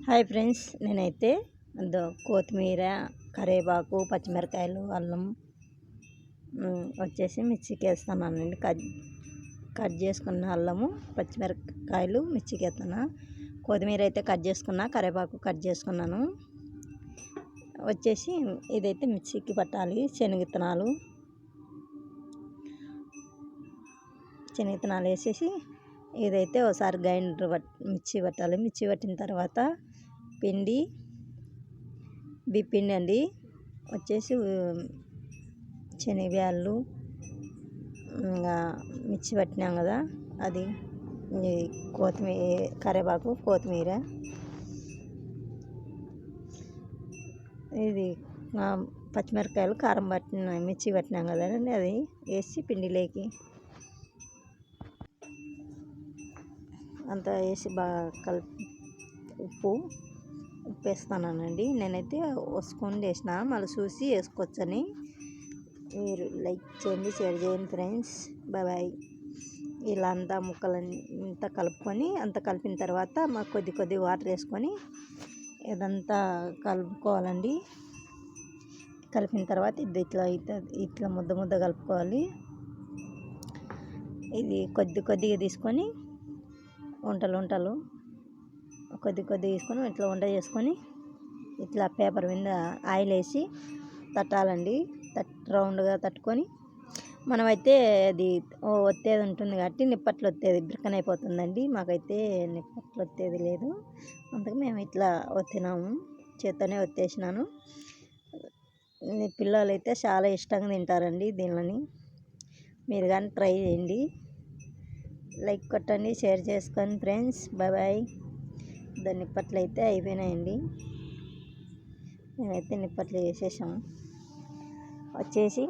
Hi friends, నేనైతే కొత్తిమీర, కరివేపాకు, పచ్చిమిరకాయలు, అల్లం వచ్చేసి మిక్సీకి వేస్తున్నానండి. కట్ చేసుకున్న అల్లము, పచ్చిమిరకాయలు మిక్సీకి వేస్తున్నా. కొత్తిమీర అయితే కట్ చేసుకున్నా, కరివేపాకు కట్ చేసుకున్నాను. వచ్చేసి ఇదైతే మిక్సీకి పట్టాలి. శనగిత్తనాలు వేసేసి ఇదైతే ఒకసారి గ్రైండర్ మిక్సీ పట్టాలి. మిక్సీ పట్టిన తర్వాత బిపిండి అండి వచ్చేసి శనగబ్యాళ్ళు, ఇంకా మిక్సీ పట్టినాం కదా, అది కొత్తిమీర, కరివేపాకు, కొత్తిమీర, ఇది పచ్చిమిరకాయలు, కారం పట్టిన మిక్సీ పట్టినాం కదండి, అది వేసి పిండిలోకి అంతా వేసి బాగా కలిపి ఉప్పు వేస్తానండి. నేనైతే ఒక స్పూన్ వేసిన, మళ్ళీ చూసి వేసుకోవచ్చని. మీరు లైక్ చేయండి, షేర్ చేయండి ఫ్రెండ్స్. బాయ్. ఇలా అంతా ముక్కలన్నీ కలుపుకొని, కలిపిన తర్వాత మాకు కొద్ది వాటర్ వేసుకొని ఇదంతా కలుపుకోవాలండి. కలిపిన తర్వాత ఇది ఇట్లా ముద్ద కలుపుకోవాలి. ఇది కొద్దిగా తీసుకొని వంటలు కొద్దిగా తీసుకొని ఇట్లా వంట చేసుకొని ఇట్లా పేపర్ మీద ఆయిల్ వేసి తట్టాలండి. రౌండ్గా తట్టుకొని మనమైతే అది ఒత్తేది ఉంటుంది కాబట్టి నిప్పట్లు ఒత్తేది బిరకనైపోతుందండి. మాకైతే నిప్పట్లు ఒత్తేది లేదు, అందుకే మేము ఇట్లా ఒత్తినాము. చేత్తోనే ఒత్తేసినాను. పిల్లలు అయితే చాలా ఇష్టంగా తింటారండి దీనిని. మీరు కానీ ట్రై చేయండి. లైక్ కొట్టండి, షేర్ చేసుకోండి ఫ్రెండ్స్. బాయ్. దాని నిప్పట్లు అయితే అయిపోయినాయండి. మేమైతే నిప్పట్లు చేసేసాము. వచ్చేసి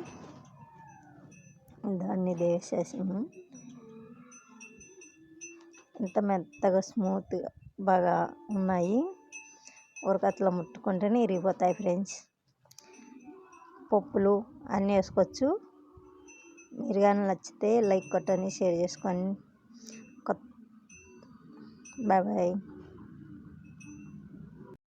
దాన్ని వేసేసాము. ఎంత మెత్తగా స్మూత్గా బాగా ఉన్నాయి. ఉరకట్లా ముట్టుకుంటేనే ఇరిగిపోతాయి ఫ్రెండ్స్. పప్పులు అన్నీ వేసుకోవచ్చు. మీరు కానీ నచ్చితే లైక్ కొట్టండి, షేర్ చేసుకోండి. బాయ్.